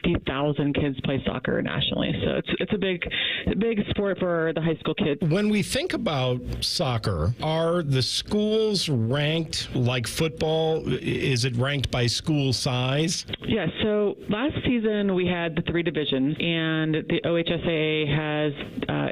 50,000 kids play soccer nationally. So it's a big sport for the high school kids. When we think about soccer, are the schools ranked like football? Is it ranked by school size? Yeah, so last season we had the 3 divisions, and the OHSAA has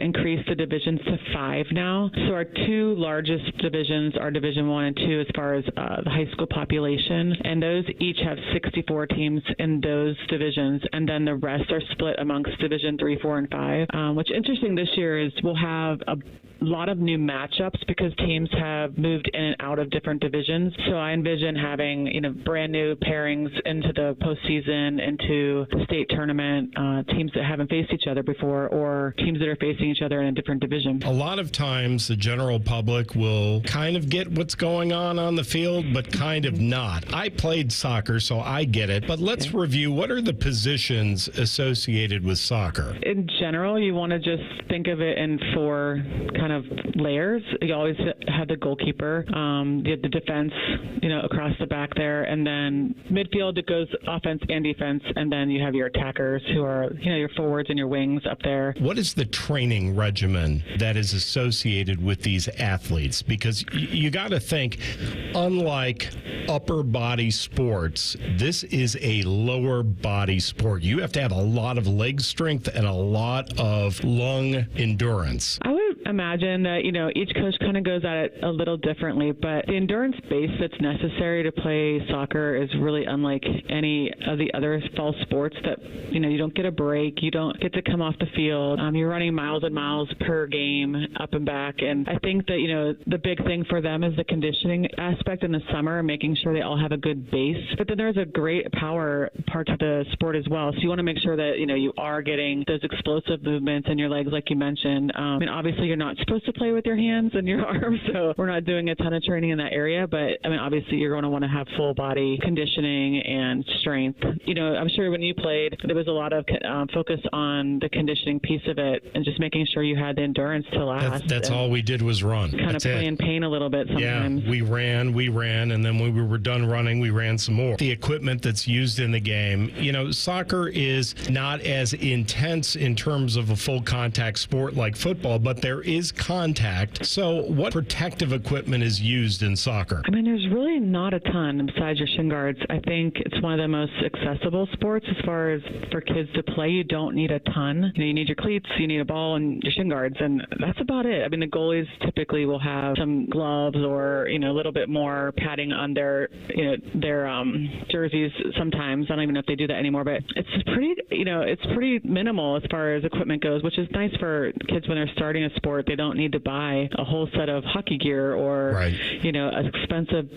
increased the divisions to 5 now. So our 2 largest divisions are Division 1 and 2 as far as the high school population, and those each have 64 teams in those divisions, and then the rest are split amongst Division 3, 4, and 5. What's interesting this year is we'll have a lot of new matchups because teams have moved in and out of different divisions. So I envision having, brand new pairings into the postseason, into the state tournament, teams that haven't faced each other before, or teams that are facing each other in a different division. A lot of times the general public will kind of get what's going on the field, but kind of not. I played soccer, so I get it. But let's review, what are the positions associated with soccer? In general, you want to just think of it in 4 kind of layers. You always have the goalkeeper, you have the defense, across the back there, and then midfield, it goes offense and defense, and then you have your attackers who are, your forwards and your wings up there. What is the training regimen that is associated with these athletes? Because you got to think, unlike upper body sports, this is a lower body sport. You have to have a lot of leg strength and a lot of lung endurance. I would imagine that, each coach kind of goes at it a little differently, but the endurance base that's necessary to play soccer is really unlike any of the other fall sports that, you don't get a break, you don't get to come off the field. You're running miles and miles per game up and back. And I think that, the big thing for them is the conditioning aspect in the summer, making sure they all have a good base. But then there's a great power part to the sport as well. So you want to make sure that, you are getting those explosive movements in your legs, like you mentioned. Obviously you're not supposed to play with your hands and your arms, so we're not doing a ton of training in that area. But obviously you're going to want to have full body conditioning and strength. I'm sure when you played, there was a lot of focus on the conditioning piece of it and just making sure you had the endurance to last. That's all we did was run. Kind of play in pain a little bit sometimes. Yeah, we ran, and then when we were done running, we ran some more. The equipment that's used in the game, soccer is not as intense in terms of a full contact sport like football, but there is contact. So what protective equipment is used in soccer? There's really not a ton besides your shin guards. I think it's one of the most accessible sports as far as for kids to play. You don't need a ton. You need your cleats, you need a ball, and your shin guards, and that's about it. The goalies typically will have some gloves or, a little bit more padding on their jerseys sometimes. I don't even know if they do that anymore, but it's pretty minimal as far as equipment goes, which is nice for kids when they're starting a sport. They don't need to buy a whole set of hockey gear or, an expensive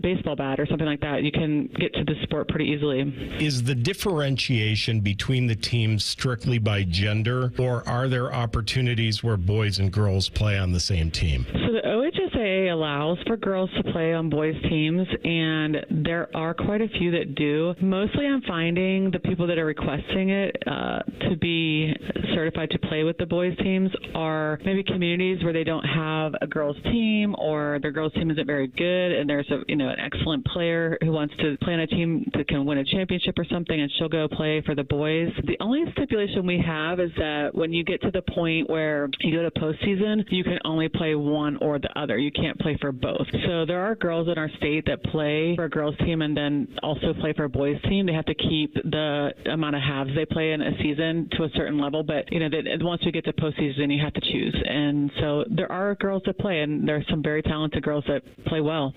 baseball bat or something like that. You can get to the sport pretty easily. Is the differentiation between the teams strictly by gender, or are there opportunities where boys and girls play on the same team? So the OHSAA allows for girls to play on boys' teams, and there are quite a few that do. Mostly I'm finding the people that are requesting it to be certified to play with the boys' teams are maybe communities where they don't have a girls' team, or their girls' team isn't very good, and there's an excellent player who wants to play on a team that can win a championship or something, and she'll go play for the boys. The only stipulation we have is that when you get to the point where you go to postseason, you can only play one or the other. You can't play for both. So there are girls in our state that play for a girls' team and then also play for a boys' team. They have to keep the amount of halves they play in a season to a certain level, but once you get to postseason, you have to choose. And so there are girls that play, and there are some very talented girls that play well.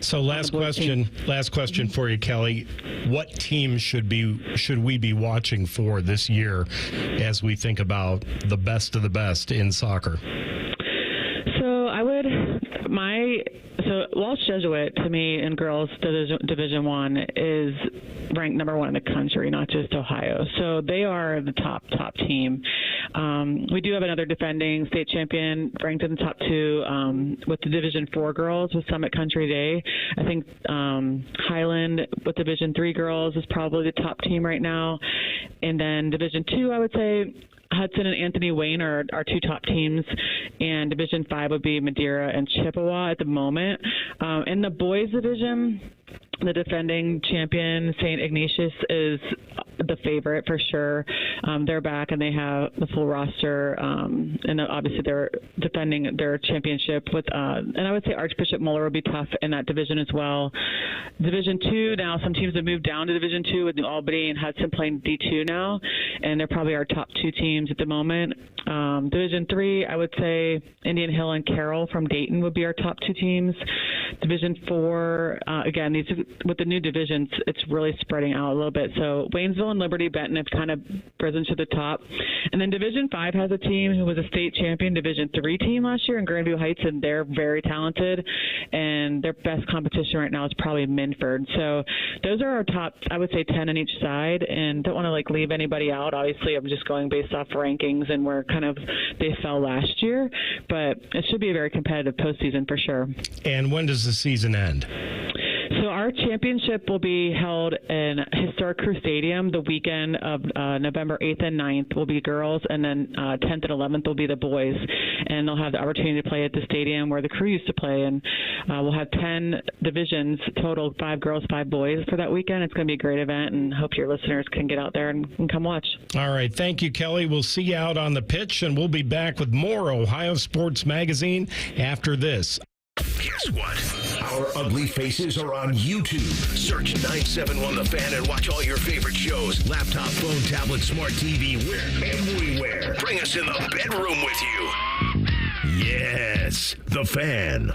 So last question for you, Kelly. What team should we be watching for this year as we think about the best of the best in soccer? So Walsh Jesuit, to me, in girls Division I is ranked number 1 in the country, not just Ohio. So they are the top team. We do have another defending state champion ranked in the top 2 with the Division 4 girls with Summit Country Day. I think Highland with Division 3 girls is probably the top team right now. And then Division 2, I would say Hudson and Anthony Wayne are our 2 top teams, and Division 5 would be Madeira and Chippewa at the moment. In the boys division, the defending champion, St. Ignatius, is the favorite for sure. They're back and they have the full roster, and obviously they're defending their championship with. And I would say Archbishop Moeller will be tough in that division as well. Division 2 now, some teams have moved down to Division 2 with New Albany and Hudson playing D2 now, and they're probably our top 2 teams at the moment. Division 3, I would say Indian Hill and Carroll from Dayton would be our top 2 teams. Division 4, again, these with the new divisions, it's really spreading out a little bit. So Waynesville and Liberty Benton have kind of risen to the top. And then Division 5 has a team who was a state champion Division 3 team last year in Grandview Heights, and they're very talented. And their best competition right now is probably Minford. So those are our top, I would say, 10 on each side. And don't want to leave anybody out. Obviously, I'm just going based off rankings and where kind of they fell last year. But it should be a very competitive postseason for sure. And when does the season end? So our championship will be held in Historic Crew Stadium the weekend of November 8th and 9th will be girls, and then 10th and 11th will be the boys. And they'll have the opportunity to play at the stadium where the Crew used to play. And we'll have 10 divisions total, 5 girls, 5 boys for that weekend. It's going to be a great event, and hope your listeners can get out there and come watch. All right. Thank you, Kelly. We'll see you out on the pitch, and we'll be back with more Ohio Sports Magazine after this. Guess what? Our ugly faces are on YouTube. Search 971 The Fan and watch all your favorite shows. Laptop, phone, tablet, smart TV, we're everywhere. Bring us in the bedroom with you. Yes, The Fan.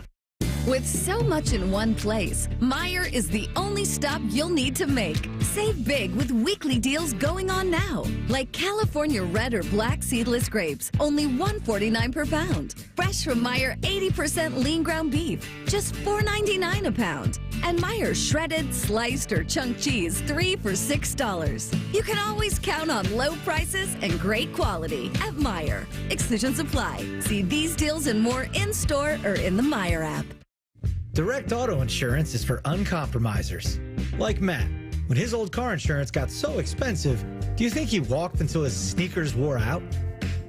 With so much in one place, Meijer is the only stop you'll need to make. Save big with weekly deals going on now. Like California red or black seedless grapes, only $1.49 per pound. Fresh from Meijer 80% lean ground beef, just $4.99 a pound. And Meijer shredded, sliced, or chunk cheese, 3 for $6. You can always count on low prices and great quality at Meijer. Exclusions apply. See these deals and more in-store or in the Meijer app. Direct Auto Insurance is for uncompromisers. Like Matt. When his old car insurance got so expensive, do you think he walked until his sneakers wore out?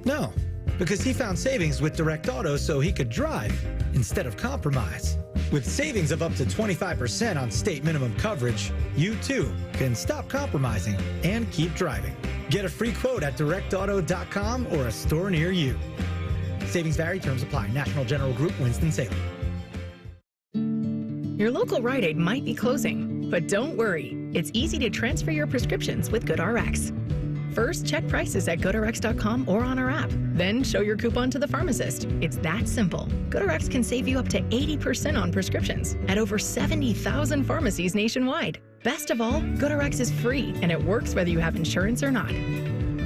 No, because he found savings with Direct Auto so he could drive instead of compromise. With savings of up to 25% on state minimum coverage, you too can stop compromising and keep driving. Get a free quote at directauto.com or a store near you. Savings vary, terms apply. National General Group, Winston-Salem. Your local Rite Aid might be closing, but don't worry. It's easy to transfer your prescriptions with GoodRx. First, check prices at GoodRx.com or on our app. Then show your coupon to the pharmacist. It's that simple. GoodRx can save you up to 80% on prescriptions at over 70,000 pharmacies nationwide. Best of all, GoodRx is free, and it works whether you have insurance or not.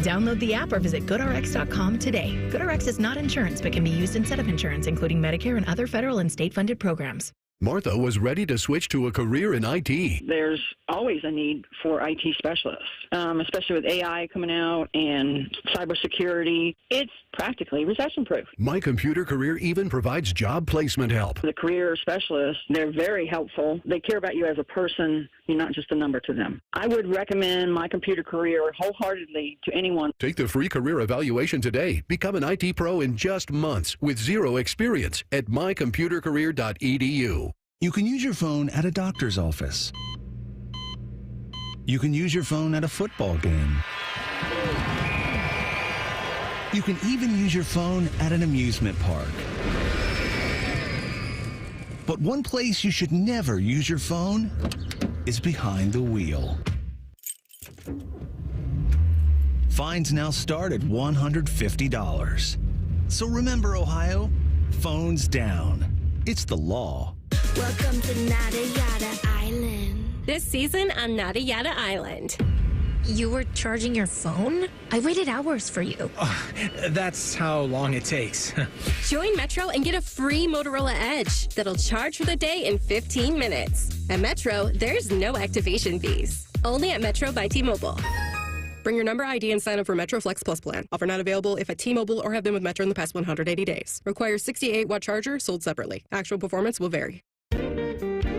Download the app or visit GoodRx.com today. GoodRx is not insurance, but can be used instead of insurance, including Medicare and other federal and state-funded programs. Martha was ready to switch to a career in IT. There's always a need for IT specialists, especially with AI coming out and cybersecurity. It's practically recession-proof. My Computer Career even provides job placement help. The career specialists, they're very helpful. They care about you as a person. You're not just a number to them. I would recommend My Computer Career wholeheartedly to anyone. Take the free career evaluation today. Become an IT pro in just months with zero experience at mycomputercareer.edu. You can use your phone at a doctor's office. You can use your phone at a football game. You can even use your phone at an amusement park. But one place you should never use your phone is behind the wheel. Fines now start at $150. So remember, Ohio, phones down. It's the law. Welcome to Nada Yada Island. This season on Nada Yada Island. You were charging your phone? I waited hours for you. That's how long it takes. Join Metro and get a free Motorola Edge that'll charge for the day in 15 minutes. At Metro, there's no activation fees. Only at Metro by T-Mobile. Bring your number ID and sign up for Metro Flex Plus plan. Offer not available if at T-Mobile or have been with Metro in the past 180 days. Requires 68-watt charger sold separately. Actual performance will vary.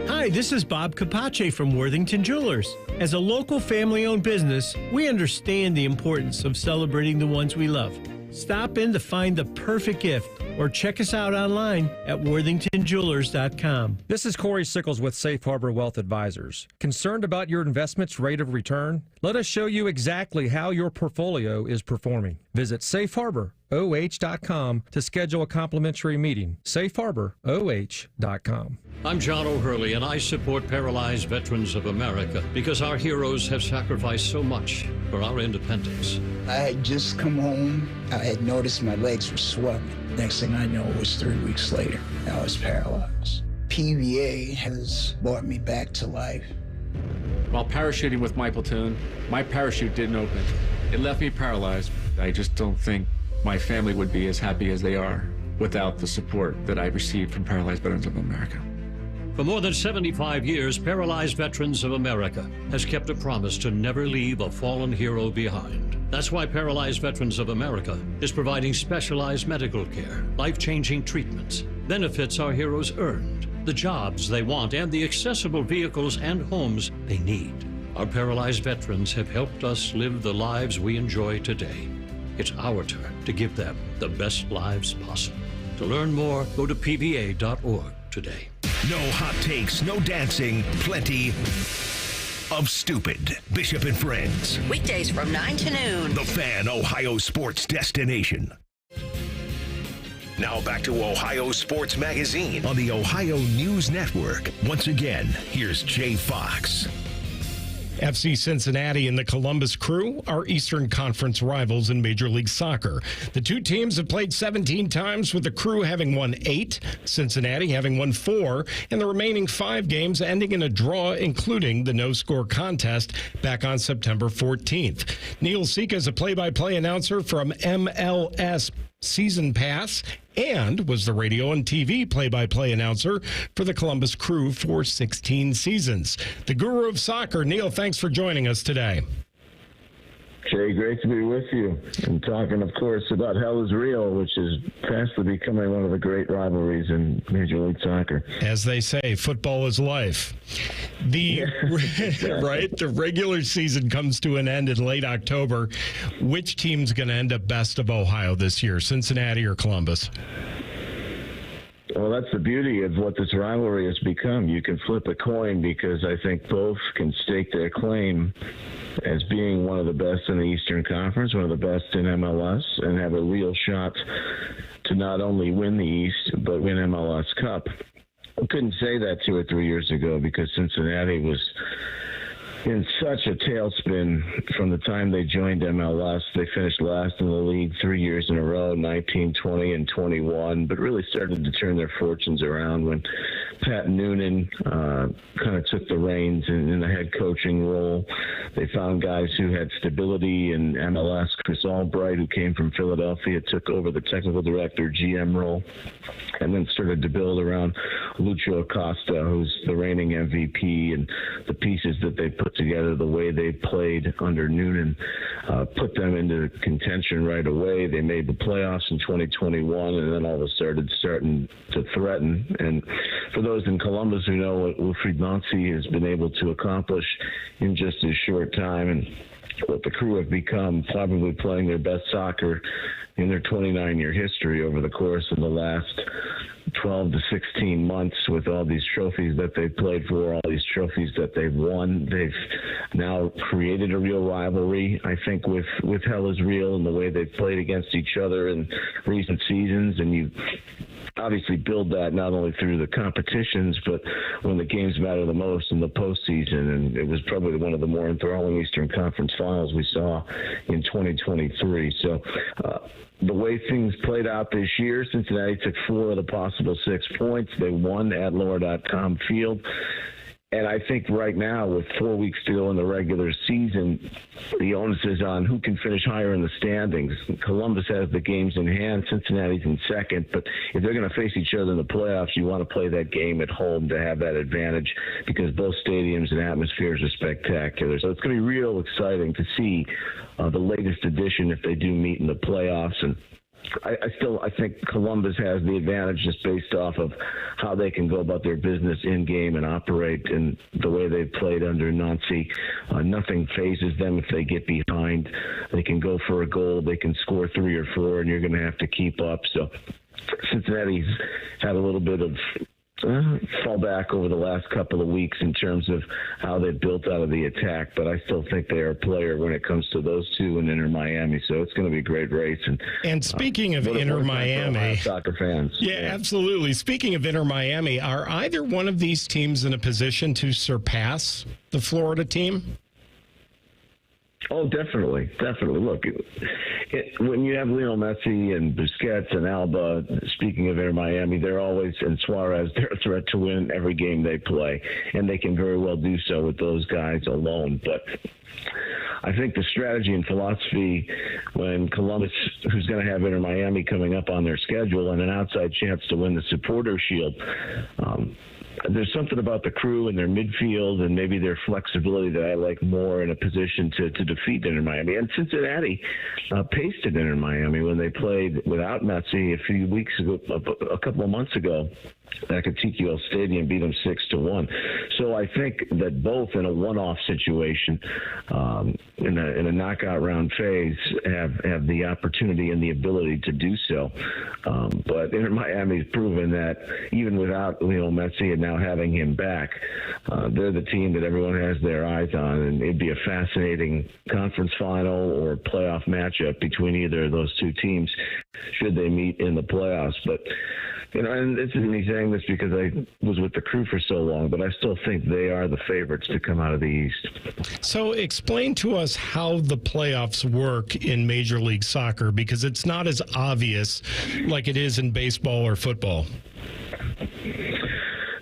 Hi, this is Bob Capace from Worthington Jewelers. As a local family-owned business, we understand the importance of celebrating the ones we love. Stop in to find the perfect gift or check us out online at worthingtonjewelers.com. This is Corey Sickles with Safe Harbor Wealth Advisors. Concerned about your investment's rate of return? Let us show you exactly how your portfolio is performing. Visit safeharboroh.com to schedule a complimentary meeting. safeharboroh.com. I'm John O'Hurley, and I support Paralyzed Veterans of America because our heroes have sacrificed so much for our independence. I had just come home. I had noticed my legs were swelling. Next thing I know, it was 3 weeks later. I was paralyzed. PVA has brought me back to life. While parachuting with my platoon, my parachute didn't open. It left me paralyzed. I just don't think my family would be as happy as they are without the support that I received from Paralyzed Veterans of America. For more than 75 years, Paralyzed Veterans of America has kept a promise to never leave a fallen hero behind. That's why Paralyzed Veterans of America is providing specialized medical care, life-changing treatments, benefits our heroes earned, the jobs they want, and the accessible vehicles and homes they need. Our paralyzed veterans have helped us live the lives we enjoy today. It's our turn to give them the best lives possible. To learn more, go to pva.org today. No hot takes, no dancing, plenty of stupid. Bishop and Friends. Weekdays from 9 to noon. The Fan, Ohio sports destination. Now back to Ohio Sports Magazine on the Ohio News Network. Once again, here's Jay Fox. FC Cincinnati and the Columbus Crew are Eastern Conference rivals in Major League Soccer. The two teams have played 17 times, with the Crew having won 8, Cincinnati having won 4, and the remaining 5 games ending in a draw, including the no-score contest back on September 14th. Neil Sika is a play-by-play announcer from MLS Season Pass and was the radio and TV play-by-play announcer for the Columbus Crew for 16 seasons. The guru of soccer, Neil, thanks for joining us today. Jay, great to be with you. And talking, of course, about Hell is Real, which is fastly becoming one of the great rivalries in Major League Soccer. As they say, football is life. Right? The regular season comes to an end in late October. Which team's going to end up best of Ohio this year, Cincinnati or Columbus? Well, that's the beauty of what this rivalry has become. You can flip a coin because I think both can stake their claim as being one of the best in the Eastern Conference, one of the best in MLS, and have a real shot to not only win the East, but win MLS Cup. I couldn't say that 2 or 3 years ago because Cincinnati was in such a tailspin from the time they joined MLS. They finished last in the league 3 years in a row, 19, 20, and 21, but really started to turn their fortunes around when Pat Noonan kind of took the reins in the head coaching role. They found guys who had stability in MLS. Chris Albright, who came from Philadelphia, took over the technical director, GM role, and then started to build around Lucho Acosta, who's the reigning MVP, and the pieces that they put together, the way they played under Noonan, put them into contention right away. They made the playoffs in 2021, and then all of a sudden starting to threaten. And for those in Columbus who know what Wilfried Nancy has been able to accomplish in just a short time, and what the Crew have become, probably playing their best soccer in their 29-year history over the course of the last 12 to 16 months, with all these trophies that they've played for, all these trophies that they've won. They've now created a real rivalry, I think, with Hell is Real and the way they've played against each other in recent seasons. And you obviously build that not only through the competitions, but when the games matter the most in the postseason. And it was probably one of the more enthralling Eastern Conference finals we saw in 2023. So the way things played out this year, Cincinnati took 4 of the possible 6 points. They won at Lower.com Field. And I think right now, with 4 weeks to go in the regular season, the onus is on who can finish higher in the standings. Columbus has the games in hand. Cincinnati's in second. But if they're going to face each other in the playoffs, you want to play that game at home to have that advantage, because both stadiums and atmospheres are spectacular. So it's going to be real exciting to see the latest edition if they do meet in the playoffs. And I think Columbus has the advantage just based off of how they can go about their business in game and operate, and the way they've played under Nancy. Nothing phases them if they get behind. They can go for a goal, they can score 3 or 4, and you're going to have to keep up. So Cincinnati's had a little bit of fall back over the last couple of weeks in terms of how they built out of the attack, but I still think they are a player when it comes to those two and Inter Miami. So it's going to be a great race. And speaking of Inter Miami, soccer fans, yeah, absolutely. Speaking of Inter Miami, are either one of these teams in a position to surpass the Florida team? Oh, definitely. Look, when you have Lionel Messi and Busquets and Alba, speaking of Inter Miami, they're always, and Suarez, they're a threat to win every game they play, and they can very well do so with those guys alone. But I think the strategy and philosophy when Columbus, who's going to have Inter Miami coming up on their schedule and an outside chance to win the Supporter Shield, there's something about the Crew and their midfield and maybe their flexibility that I like more in a position to defeat Inter Miami. And Cincinnati pasted Inter Miami when they played without Messi a few weeks ago, a couple of months ago. Back at TQL Stadium, beat them 6-1. So I think that both in a one-off situation, in a knockout round phase, have the opportunity and the ability to do so. But Inter Miami's proven that even without Lionel Messi and now having him back, they're the team that everyone has their eyes on, and it'd be a fascinating conference final or playoff matchup between either of those two teams should they meet in the playoffs. But and this isn't me saying this because I was with the Crew for so long, but I still think they are the favorites to come out of the East. So explain to us how the playoffs work in Major League Soccer, because it's not as obvious like it is in baseball or football.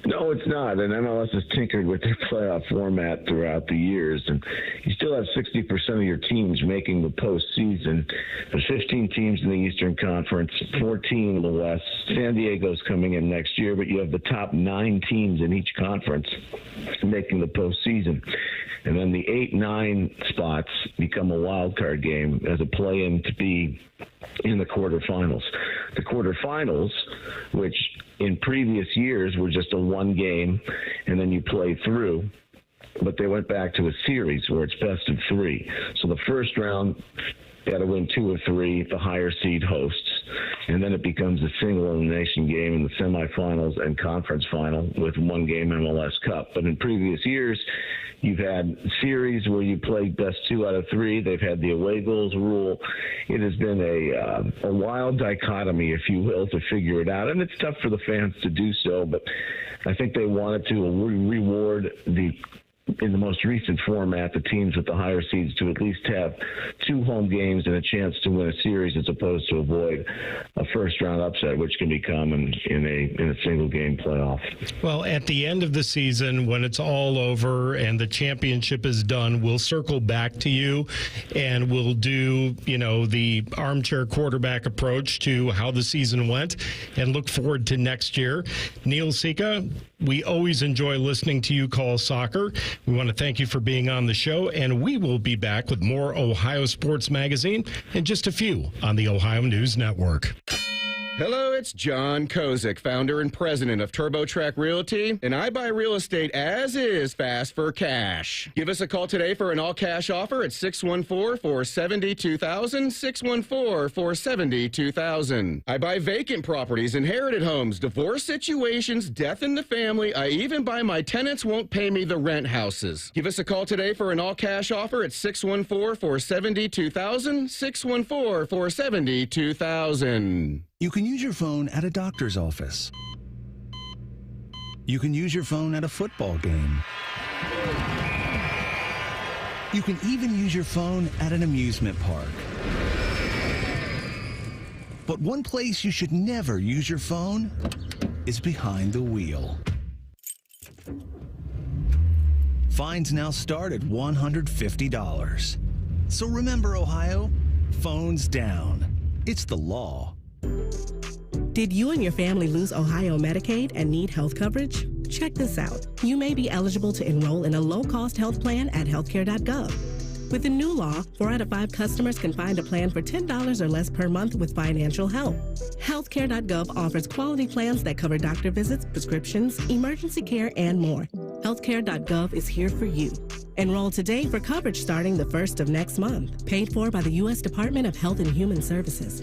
No, it's not. And MLS has tinkered with their playoff format throughout the years. And you still have 60% of your teams making the postseason. There's 15 teams in the Eastern Conference, 14 in the West. San Diego's coming in next year, but you have the top 9 teams in each conference making the postseason. And then the 8-9 spots become a wild card game as a play-in to be in the quarterfinals. The quarterfinals, which in previous years were just a one game and then you play through, but they went back to a series where it's best of 3. So the first round, you got to win 2 of 3, the higher seed hosts, and then it becomes a single elimination game in the semifinals and conference final with one game MLS Cup. But in previous years, you've had series where you play best 2 out of 3. They've had the away goals rule. It has been a wild dichotomy, if you will, to figure it out. And it's tough for the fans to do so, but I think they wanted to reward in the most recent format, the teams with the higher seeds to at least have 2 home games and a chance to win a series as opposed to avoid a first-round upset, which can become in a single-game playoff. Well, at the end of the season, when it's all over and the championship is done, we'll circle back to you and we'll do, the armchair quarterback approach to how the season went and look forward to next year. Neil Sika, we always enjoy listening to you call soccer. We want to thank you for being on the show, and we will be back with more Ohio Sports Magazine in just a few on the Ohio News Network. Hello, it's John Kozik, founder and president of TurboTrack Realty, and I buy real estate as is fast for cash. Give us a call today for an all-cash offer at 614-470-2000, 614-470-2000. I buy vacant properties, inherited homes, divorce situations, death in the family. I even buy my tenants won't pay me the rent houses. Give us a call today for an all-cash offer at 614-470-2000, 614-470-2000. You can use your phone at a doctor's office. You can use your phone at a football game. You can even use your phone at an amusement park. But one place you should never use your phone is behind the wheel. Fines now start at $150. So remember, Ohio, phones down. It's the law. Did you and your family lose Ohio Medicaid and need health coverage? Check this out. You may be eligible to enroll in a low-cost health plan at healthcare.gov. With the new law, 4 out of 5 customers can find a plan for $10 or less per month with financial help. Healthcare.gov offers quality plans that cover doctor visits, prescriptions, emergency care, and more. Healthcare.gov is here for you. Enroll today for coverage starting the 1st of next month. Paid for by the U.S. Department of Health and Human Services.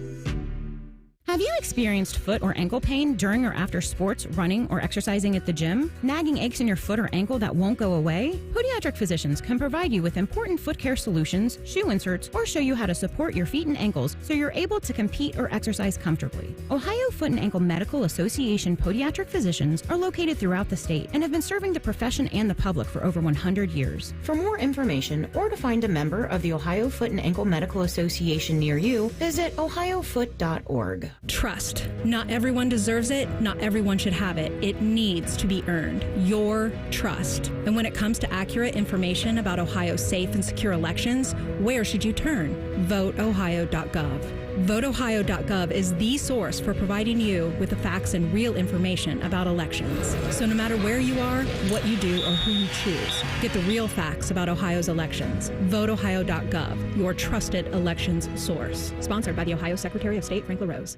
Have you experienced foot or ankle pain during or after sports, running, or exercising at the gym? Nagging aches in your foot or ankle that won't go away? Podiatric physicians can provide you with important foot care solutions, shoe inserts, or show you how to support your feet and ankles so you're able to compete or exercise comfortably. Ohio Foot and Ankle Medical Association podiatric physicians are located throughout the state and have been serving the profession and the public for over 100 years. For more information or to find a member of the Ohio Foot and Ankle Medical Association near you, visit ohiofoot.org. Trust. Not everyone deserves it. Not everyone should have it. It needs to be earned. Your trust. And when it comes to accurate information about Ohio's safe and secure elections, where should you turn? VoteOhio.gov. VoteOhio.gov is the source for providing you with the facts and real information about elections. So no matter where you are, what you do, or who you choose, get the real facts about Ohio's elections. VoteOhio.gov, your trusted elections source. Sponsored by the Ohio Secretary of State, Frank LaRose.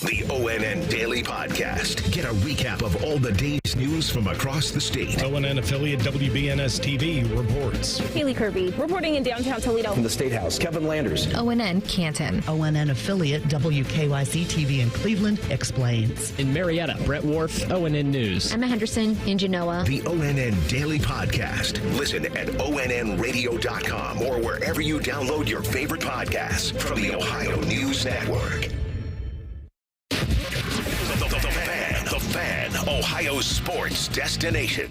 The ONN Daily Podcast. Get a recap of all the day's news from across the state. ONN affiliate WBNS TV reports. Haley Kirby reporting in downtown Toledo. From the State House, Kevin Landers. ONN Canton. ONN affiliate WKYC TV in Cleveland explains. In Marietta, Brett Wharf, ONN News. Emma Henderson in Genoa. The ONN Daily Podcast. Listen at ONNradio.com or wherever you download your favorite podcasts from the Ohio News Network. The Fan, Ohio's sports destination.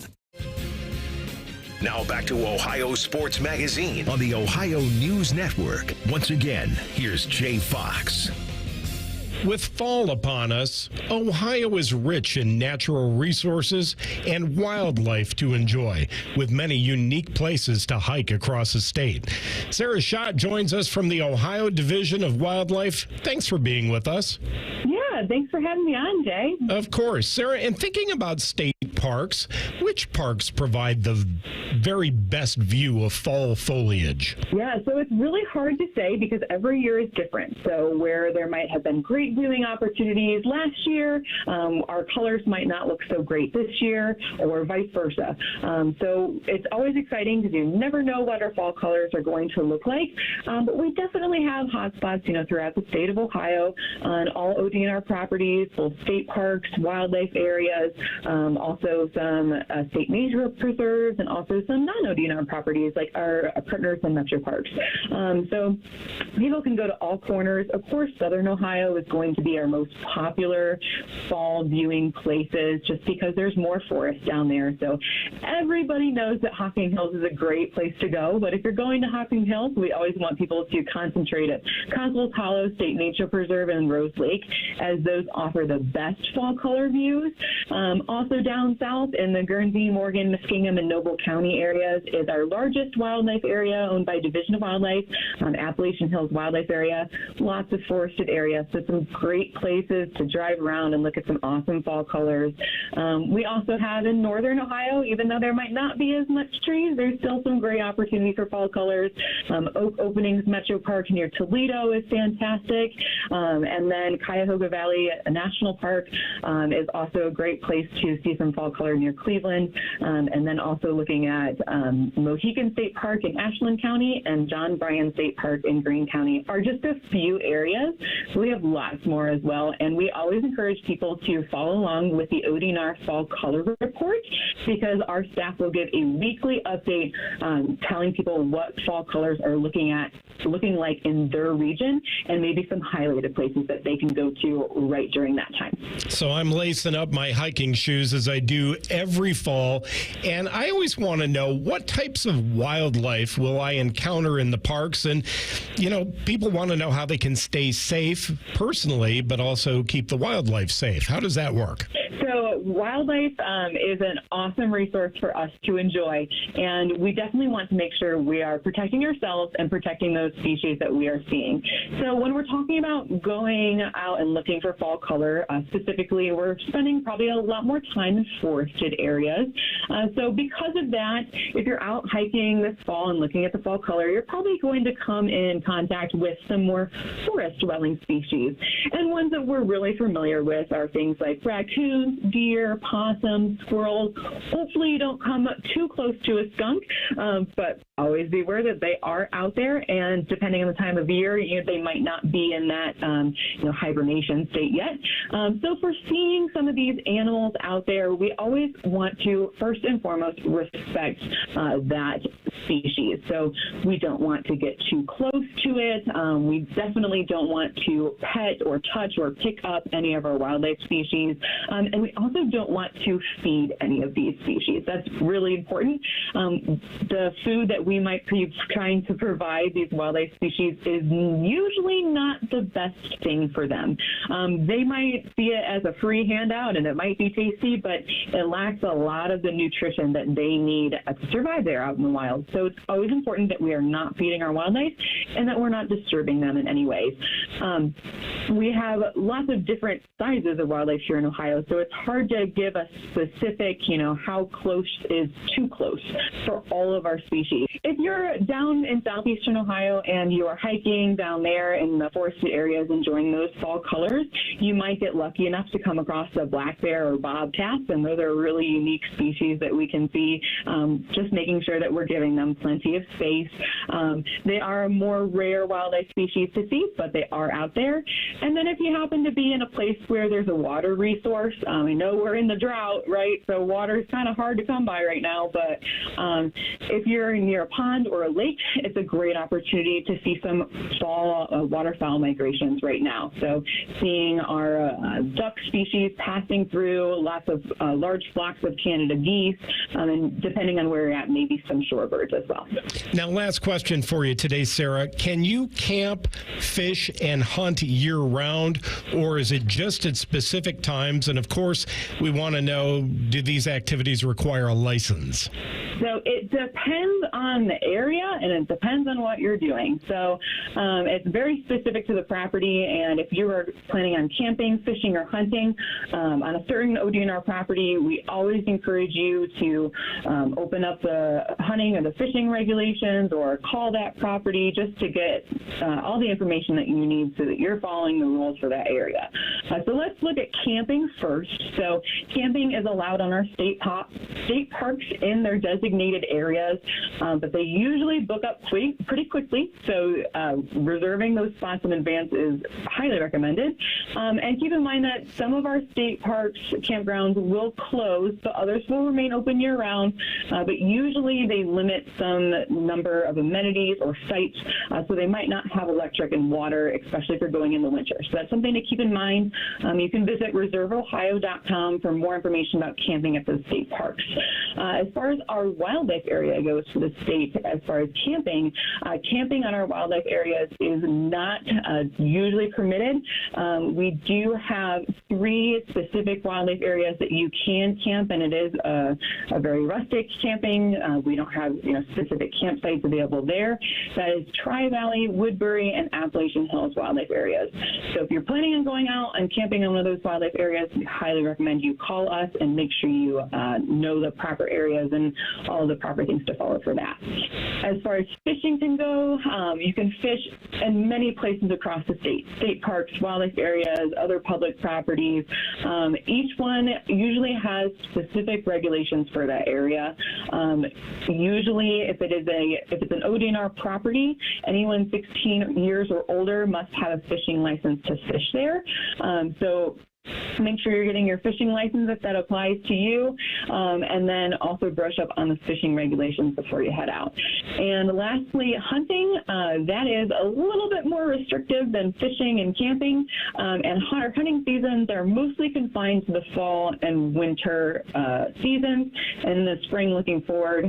Now back to Ohio Sports Magazine on the Ohio News Network. Once again, here's Jay Fox. With fall upon us, Ohio is rich in natural resources and wildlife to enjoy, with many unique places to hike across the state. Sarah Schott joins us from the Ohio Division of Wildlife. Thanks for being with us. Yeah, thanks for having me on, Jay. Of course. Sarah, and thinking about state parks, which parks provide the very best view of fall foliage? Yeah, so it's really hard to say because every year is different. So where there might have been great viewing opportunities last year, our colors might not look so great this year, or vice versa. So it's always exciting because you never know what our fall colors are going to look like. But we definitely have hotspots, throughout the state of Ohio on all ODNR properties, both state parks, wildlife areas, also some state nature preserves, and also some non-ODNR properties like our partners in Metro Parks. So people can go to all corners. Of course, Southern Ohio is going to be our most popular fall viewing places just because there's more forest down there. So everybody knows that Hocking Hills is a great place to go, but if you're going to Hocking Hills, we always want people to concentrate at Consols Hollow State Nature Preserve and Rose Lake, as those offer the best fall color views. Also down south in the Guernsey, Morgan, Muskingum, and Noble County areas is our largest wildlife area owned by Division of Wildlife, Appalachian Hills Wildlife Area. Lots of forested areas, so some great places to drive around and look at some awesome fall colors. We also have in northern Ohio, even though there might not be as much trees, there's still some great opportunity for fall colors. Oak Openings Metro Park near Toledo is fantastic. And then Cuyahoga Valley National Park is also a great place to see some fall color near Cleveland. And then also looking at Mohegan State Park in Ashland County and John Bryan State Park in Greene County are just a few areas. We have lots more as well, and we always encourage people to follow along with the ODNR Fall Color Report because our staff will give a weekly update telling people what fall colors are looking like in their region, and maybe some highlighted places that they can go to right during that time. So I'm lacing up my hiking shoes as I do every fall, and I always want to know what types of wildlife will I encounter in the parks, and people want to know how they can stay safe personally, but also keep the wildlife safe. How does that work? So wildlife is an awesome resource for us to enjoy, and we definitely want to make sure we are protecting ourselves and protecting those species that we are seeing. So when we're talking about going out and looking for fall color, specifically, we're spending probably a lot more time in forested areas. So because of that, if you're out hiking this fall and looking at the fall color, you're probably going to come in contact with some more forest-dwelling species. And ones that we're really familiar with are things like raccoons, deer, possums, squirrels. Hopefully you don't come too close to a skunk, but always be aware that they are out there, and depending on the time of year, they might not be in that hibernation state yet. So if we're seeing some of these animals out there, we always want to first and foremost respect that species. So we don't want to get too close to it. We definitely don't want to pet or touch or pick up any of our wildlife species, and we also don't want to feed any of these species. That's really important. The food that we might be trying to provide these wildlife species is usually not the best thing for them. They might see it as a free handout, and it might be tasty, but it lacks a lot of the nutrition that they need to survive there out in the wild. So it's always important that we are not feeding our wildlife and that we're not disturbing them in any ways. We have lots of different sizes of wildlife here in Ohio, so it's hard to give a specific, how close is too close for all of our species. If you're down in southeastern Ohio and you are hiking down there in the forested areas enjoying those fall colors, you might get lucky enough to come across a black bear or bobcats, and those are really unique species that we can see, just making sure that we're giving them plenty of space. They are a more rare wildlife species to see, but they are out there. And then if you happen to be in a place where there's a water resource, I know we're in the drought, right? So water is kind of hard to come by right now, but if you're near a pond or a lake, it's a great opportunity to see some fall waterfowl migrations right now. So seeing our duck species passing through, lots of large flocks of Canada geese, and depending on where you're at, maybe some shorebirds as well. Now, last question for you today, Sarah. Can you camp, fish, and hunt year-round, or is it just at specific times? And, of course, we want to know, do these activities require a license? So it depends on the area, and it depends on what you're doing. So it's very specific to the property, and if you are planning on camping, fishing, or hunting on a certain ODNR property, we always encourage you to open up the hunting or the fishing regulations or call that property just to get all the information that you need so that you're following the rules for that area. So let's look at camping first. So camping is allowed on our state parks in their designated areas, but they usually book up pretty quickly. So reserving those spots in advance is highly recommended. And keep in mind that some of our state parks, campgrounds will close, but others will remain open year-round. But usually they limit some number of amenities or sites, so they might not have electric and water, especially if you're going in the winter. So that's something to keep in mind. You can visit reserveohio.com for more information about camping at those state parks. As far as our wildlife area goes for the state, as far as camping, camping on our wildlife areas is not usually permitted. We do have 3 specific wildlife areas that you can camp, and it is a very rustic camping. We don't have specific campsites available there. That is Tri-Valley, Woodbury, and Appalachian Hills wildlife areas. So if you're planning on going out and camping on one of those wildlife areas, we highly recommend you call us and make sure you know the proper areas and all the proper things to follow for that. As far as fishing can go, you can fish in many places across the state parks, wildlife areas, other public properties. Each one usually has specific regulations for that area. Usually, if it's an ODNR property, anyone 16 years or older must have a fishing license to fish there. So make sure you're getting your fishing license if that applies to you, and then also brush up on the fishing regulations before you head out. And lastly, hunting, that is a little bit more restrictive than fishing and camping, and our hunting seasons are mostly confined to the fall and winter seasons. And in the spring, looking forward,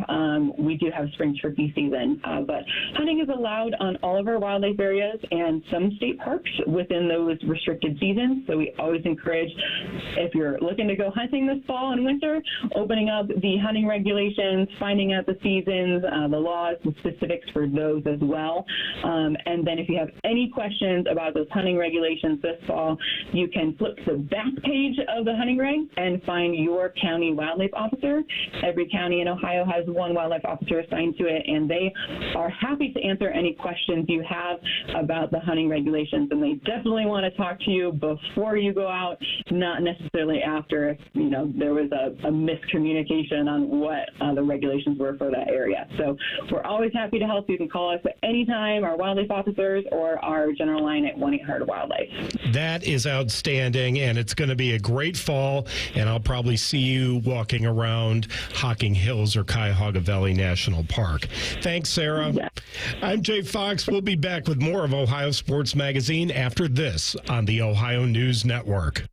we do have spring turkey season, but hunting is allowed on all of our wildlife areas and some state parks within those restricted seasons, so we always encourage, if you're looking to go hunting this fall and winter, opening up the hunting regulations, finding out the seasons, the laws, the specifics for those as well. And then if you have any questions about those hunting regulations this fall, you can flip to the back page of the hunting reg and find your county wildlife officer. Every county in Ohio has one wildlife officer assigned to it, and they are happy to answer any questions you have about the hunting regulations. And they definitely want to talk to you before you go out out, not necessarily after if, there was a miscommunication on what the regulations were for that area. So we're always happy to help. You can call us at any time, our wildlife officers, or our general line at 1-800-WILDLIFE. That is outstanding, and it's going to be a great fall, and I'll probably see you walking around Hocking Hills or Cuyahoga Valley National Park. Thanks, Sarah. Yeah. I'm Jay Fox. We'll be back with more of Ohio Sports Magazine after this on the Ohio News Network.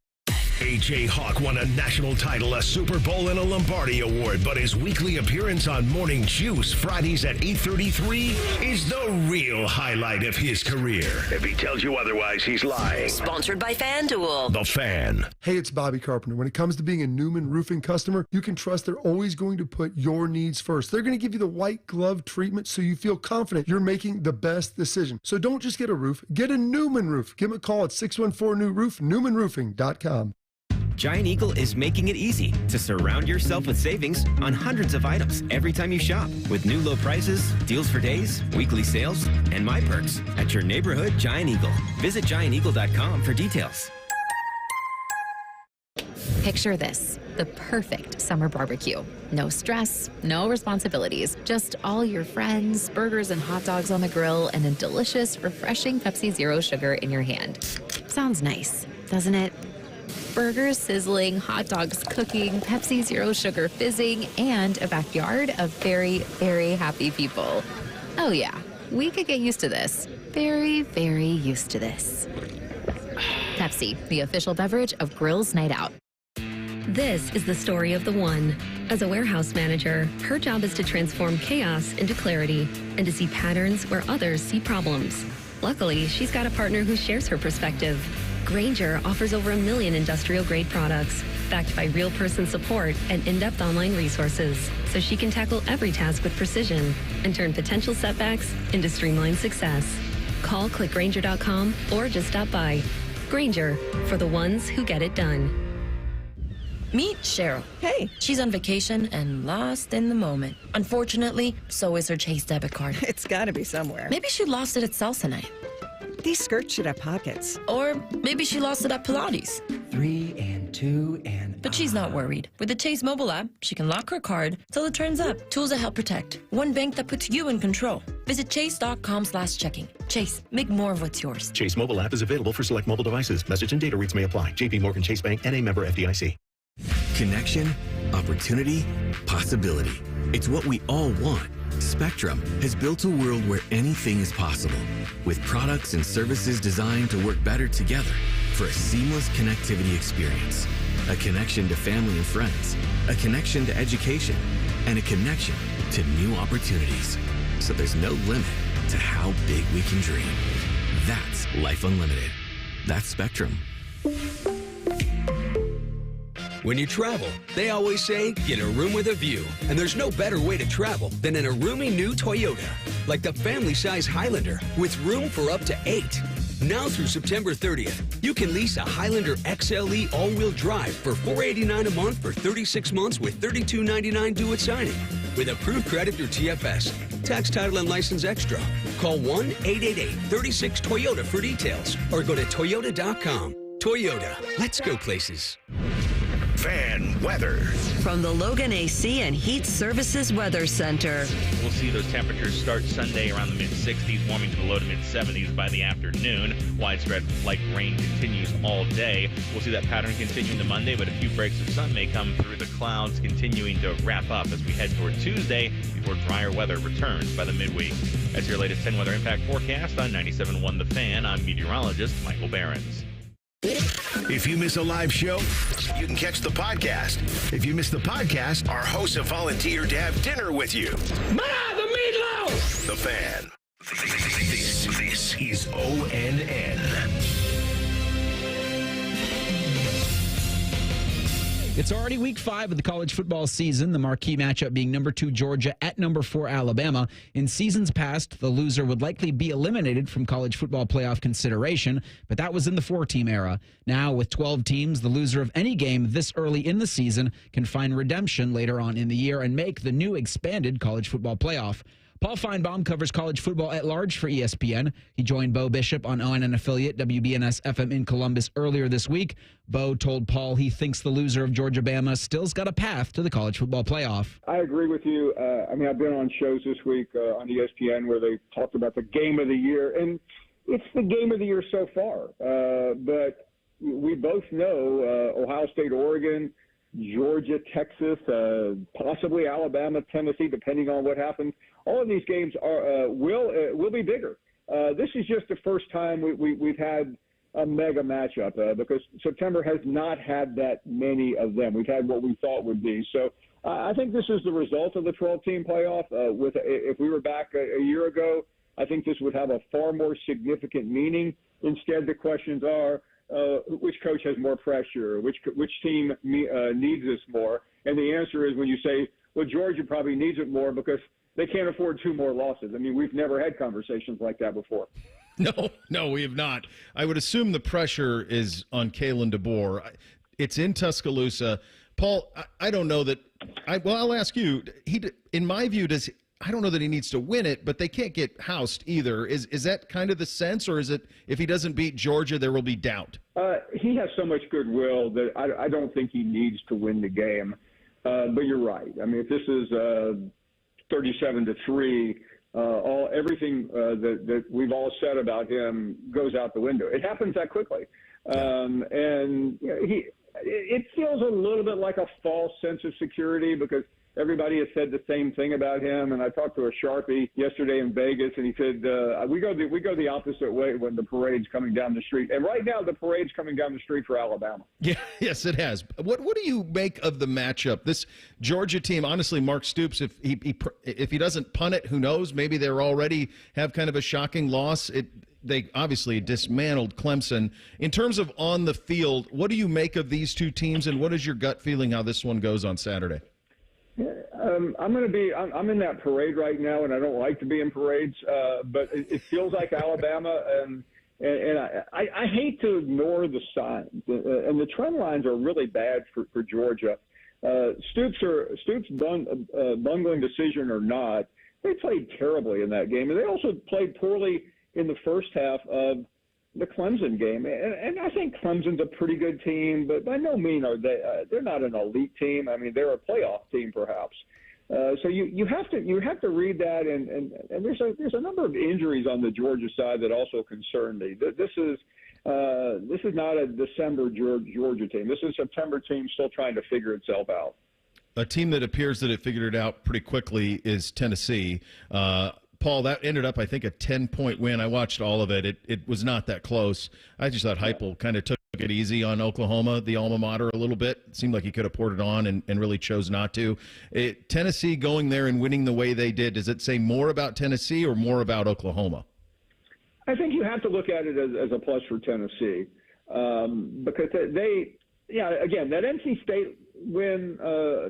A.J. Hawk won a national title, a Super Bowl, and a Lombardi Award, but his weekly appearance on Morning Juice Fridays at 8:33 is the real highlight of his career. If he tells you otherwise, he's lying. Sponsored by FanDuel. The Fan. Hey, it's Bobby Carpenter. When it comes to being a Newman Roofing customer, you can trust they're always going to put your needs first. They're going to give you the white glove treatment so you feel confident you're making the best decision. So don't just get a roof, get a Newman roof. Give them a call at 614-NEW-ROOF, newmanroofing.com. Giant Eagle is making it easy to surround yourself with savings on hundreds of items every time you shop. With new low prices, deals for days, weekly sales, and My Perks at your neighborhood Giant Eagle. Visit gianteagle.com for details. Picture this, the perfect summer barbecue. No stress, no responsibilities, just all your friends, burgers and hot dogs on the grill, and a delicious, refreshing Pepsi Zero Sugar in your hand. Sounds nice, doesn't it? Burgers sizzling, hot dogs cooking, Pepsi Zero Sugar fizzing, and a backyard of very, very happy people. Oh yeah, we could get used to this. Very, very used to this. Pepsi, the official beverage of Grills Night Out. This is the story of the one. As a warehouse manager, her job is to transform chaos into clarity and to see patterns where others see problems. Luckily, she's got a partner who shares her perspective. Grainger offers over 1 million industrial-grade products, backed by real-person support and in-depth online resources, so she can tackle every task with precision and turn potential setbacks into streamlined success. Call clickgrainger.com or just stop by. Grainger, for the ones who get it done. Meet Cheryl. Hey. She's on vacation and lost in the moment. Unfortunately, so is her Chase debit card. It's gotta be somewhere. Maybe she lost it at salsa night. These skirts should have pockets. Or maybe she lost it at Pilates. 3 and 2 and... But she's not worried. With the Chase mobile app, she can lock her card till it turns up. Tools that help protect. One bank that puts you in control. Visit chase.com/checking. Chase, make more of what's yours. Chase mobile app is available for select mobile devices. Message and data rates may apply. JP Morgan Chase Bank, N.A. member FDIC. Connection, opportunity, possibility. It's what we all want. Spectrum has built a world where anything is possible, with products and services designed to work better together for a seamless connectivity experience. A connection to family and friends, a connection to education, and a connection to new opportunities. So there's no limit to how big we can dream. That's Life Unlimited. That's Spectrum. When you travel, they always say, get a room with a view. And there's no better way to travel than in a roomy new Toyota. Like the family-size Highlander, with room for up to 8. Now through September 30th, you can lease a Highlander XLE all-wheel drive for $489 a month for 36 months with $32.99 due at signing. With approved credit through TFS, tax, title, and license extra. Call 1-888-36-TOYOTA for details or go to toyota.com. Toyota, let's go places. Fan weather. From the Logan AC and Heat Services Weather Center. We'll see those temperatures start Sunday around the mid-60s, warming to the low to mid-70s by the afternoon. Widespread light rain continues all day. We'll see that pattern continue into Monday, but a few breaks of sun may come through the clouds, continuing to wrap up as we head toward Tuesday before drier weather returns by the midweek. That's your latest 10 weather impact forecast on 97.1 The Fan. I'm meteorologist Michael Behrens. If you miss a live show, you can catch the podcast. If you miss the podcast, our hosts have volunteered to have dinner with you. Ma, the meatloaf! The Fan. This is ONN. It's already week 5 of the college football season, the marquee matchup being number 2 Georgia at number 4 Alabama. In seasons past, the loser would likely be eliminated from college football playoff consideration, but that was in the 4-team era. Now, with 12 teams, the loser of any game this early in the season can find redemption later on in the year and make the new expanded college football playoff. Paul Feinbaum covers college football at large for ESPN. He joined Bo Bishop on ONN affiliate WBNS FM in Columbus earlier this week. Bo told Paul he thinks the loser of Georgia-Bama still's got a path to the college football playoff. I agree with you. I've been on shows this week on ESPN where they talked about the game of the year, and it's the game of the year so far. But we both know Ohio State, Oregon, Georgia, Texas, possibly Alabama, Tennessee, depending on what happens. All of these games will be bigger. This is just the first time we've had a mega matchup because September has not had that many of them. We've had what we thought would be. So I think this is the result of the 12-team playoff. If we were back a year ago, I think this would have a far more significant meaning. Instead, the questions are, which coach has more pressure? Which team needs this more? And the answer is when you say, well, Georgia probably needs it more because they can't afford 2 more losses. I mean, we've never had conversations like that before. No, we have not. I would assume the pressure is on Kalen DeBoer. It's in Tuscaloosa. Paul, I don't know that. I'll ask you. In my view, I don't know that he needs to win it, but they can't get housed either. Is that kind of the sense, or is it if he doesn't beat Georgia, there will be doubt? He has so much goodwill that I don't think he needs to win the game. But you're right. I mean, if this is 37-3, everything that we've all said about him goes out the window. It happens that quickly, and it feels a little bit like a false sense of security because everybody has said the same thing about him. And I talked to a Sharpie yesterday in Vegas, and he said, we go the opposite way when the parade's coming down the street. And right now, the parade's coming down the street for Alabama. Yeah, yes, it has. What do you make of the matchup? This Georgia team, honestly, Mark Stoops, if he doesn't punt it, who knows? Maybe they're already have kind of a shocking loss. They obviously dismantled Clemson. In terms of on the field, what do you make of these two teams, and what is your gut feeling how this one goes on Saturday? I'm in that parade right now, and I don't like to be in parades, but it feels like Alabama, and I hate to ignore the signs, and the trend lines are really bad for Georgia. Stoops' bungling decision or not, they played terribly in that game, and they also played poorly in the first half of the Clemson game. And I think Clemson's a pretty good team, but by no means are they're not an elite team. I mean, they're a playoff team perhaps. So you have to read that, and there's a number of injuries on the Georgia side that also concern me. This is not a December Georgia team. This is a September team still trying to figure itself out. A team that appears that it figured it out pretty quickly is Tennessee. Paul, that ended up, I think, a 10-point win. I watched all of it. It was not that close. I just thought Heupel kind of took it easy on Oklahoma, the alma mater, a little bit. It seemed like he could have poured it on and really chose not to. Tennessee going there and winning the way they did, does it say more about Tennessee or more about Oklahoma? I think you have to look at it as a plus for Tennessee because again, that NC State win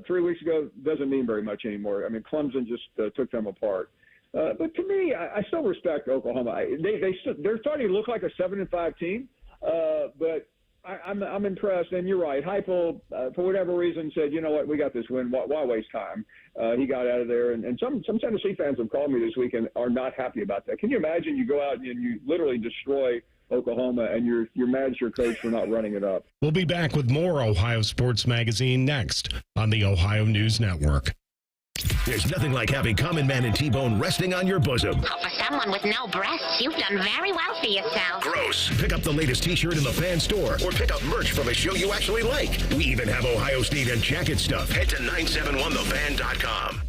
3 weeks ago doesn't mean very much anymore. I mean, Clemson just took them apart. But to me, I still respect Oklahoma. They're starting to look like a 7-5 team, but I'm impressed. And you're right, Heupel, for whatever reason, said, you know what, we got this win. Why waste time? He got out of there, and some Tennessee fans have called me this week and are not happy about that. Can you imagine? You go out and you literally destroy Oklahoma, and you're mad at your coach for not running it up. We'll be back with more Ohio Sports Magazine next on the Ohio News Network. There's nothing like having Common Man and T-Bone resting on your bosom. For someone with no breasts, you've done very well for yourself. Gross. Pick up the latest T-shirt in the fan store or pick up merch from a show you actually like. We even have Ohio State and jacket stuff. Head to 971thefan.com.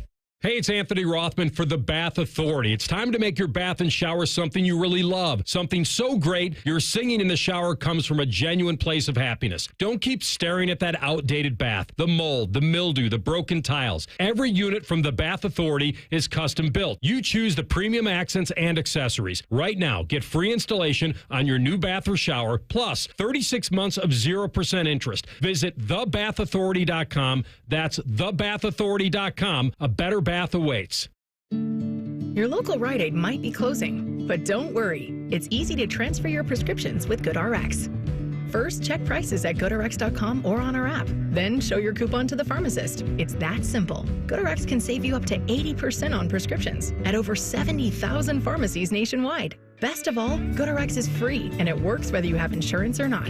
Hey, it's Anthony Rothman for The Bath Authority. It's time to make your bath and shower something you really love. Something so great, your singing in the shower comes from a genuine place of happiness. Don't keep staring at that outdated bath, the mold, the mildew, the broken tiles. Every unit from The Bath Authority is custom built. You choose the premium accents and accessories. Right now, get free installation on your new bath or shower, plus 36 months of 0% interest. Visit thebathauthority.com. That's thebathauthority.com. A better bath awaits. Your local Rite Aid might be closing, but don't worry. It's easy to transfer your prescriptions with GoodRx. First, check prices at GoToRx.com or on our app. Then show your coupon to the pharmacist. It's that simple. GoToRx can save you up to 80% on prescriptions at over 70,000 pharmacies nationwide. Best of all, GoToRx is free, and it works whether you have insurance or not.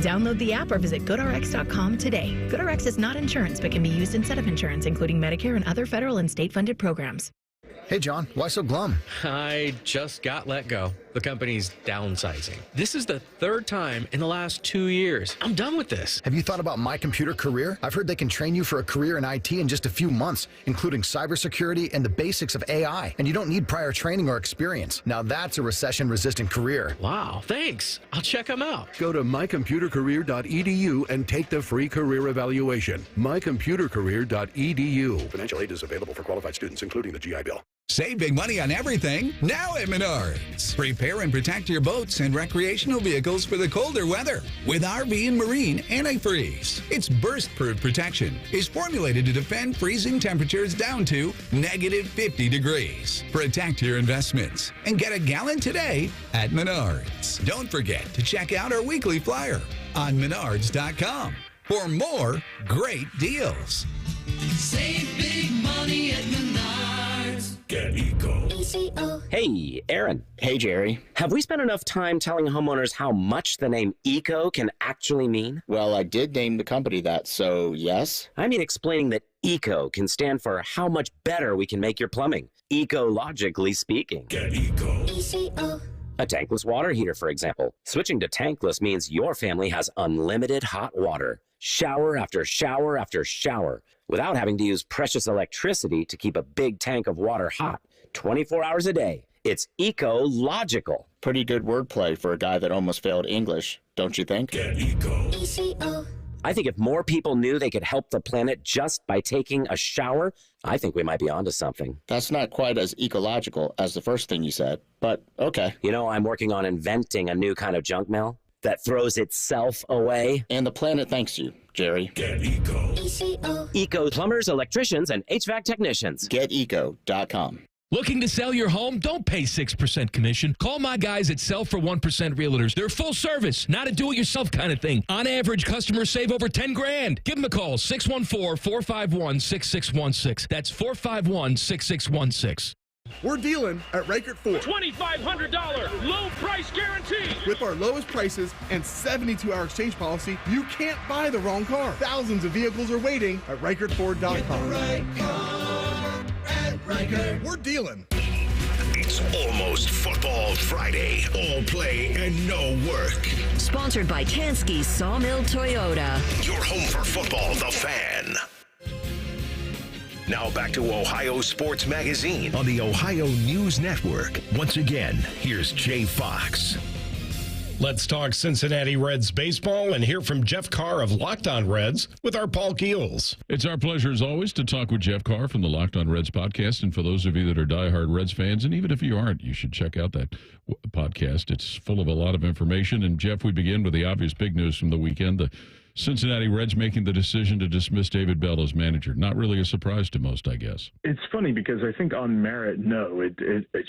Download the app or visit GoToRx.com today. GoToRx is not insurance, but can be used instead of insurance, including Medicare and other federal and state-funded programs. Hey, John, why so glum? I just got let go. The company's downsizing. This is the third time in the last 2 years. I'm done with this. Have you thought about My Computer Career? I've heard they can train you for a career in IT in just a few months, including cybersecurity and the basics of AI. And you don't need prior training or experience. Now that's a recession-resistant career. Wow, thanks. I'll check them out. Go to mycomputercareer.edu and take the free career evaluation. mycomputercareer.edu. Financial aid is available for qualified students, including the GI Bill. Save big money on everything now at Menards. Prepare and protect your boats and recreational vehicles for the colder weather with RV and Marine Antifreeze. Its burst-proof protection is formulated to defend freezing temperatures down to -50 degrees. Protect your investments and get a gallon today at Menards. Don't forget to check out our weekly flyer on Menards.com for more great deals. Save big money at Menards. Get Eco. Hey, Aaron. Hey, Jerry. Have we spent enough time telling homeowners how much the name Eco can actually mean? Well, I did name the company that, so yes. I mean explaining that Eco can stand for how much better we can make your plumbing, ecologically speaking. Get Eco. A tankless water heater, for example. Switching to tankless means your family has unlimited hot water. Shower after shower after shower, without having to use precious electricity to keep a big tank of water hot 24 hours a day. It's ecological. Pretty good wordplay for a guy that almost failed English, don't you think? Get Eco. I think if more people knew they could help the planet just by taking a shower, I think we might be onto something. That's not quite as ecological as the first thing you said, but okay. You know, I'm working on inventing a new kind of junk mail that throws itself away. And the planet thanks you, Jerry. Get Eco. Eco plumbers, electricians, and HVAC technicians. GetEco.com. Looking to sell your home? Don't pay 6% commission. Call my guys at Sell for 1% Realtors. They're full service, not a do-it-yourself kind of thing. On average, customers save over $10,000. Give them a call, 614-451-6616. That's 451-6616. We're dealing at Reichert Ford. $2,500 low price guarantee. With our lowest prices and 72-hour exchange policy, you can't buy the wrong car. Thousands of vehicles are waiting at ReichertFord.com. Get the right car at Reichert. We're dealing. It's almost Football Friday. All play and no work. Sponsored by Tansky Sawmill Toyota. Your home for football, The Fan. Now back to Ohio Sports Magazine on the Ohio News Network. Once again, here's Jay Fox. Let's talk Cincinnati Reds baseball and hear from Jeff Carr of Locked On Reds with our Paul Keels. It's our pleasure, as always, to talk with Jeff Carr from the Locked On Reds podcast. And for those of you that are diehard Reds fans, and even if you aren't, you should check out that podcast. It's full of a lot of information. And, Jeff, we begin with the obvious big news from the weekend. The Cincinnati Reds making the decision to dismiss David Bell as manager. Not really a surprise to most, I guess. It's funny because I think on merit, no, it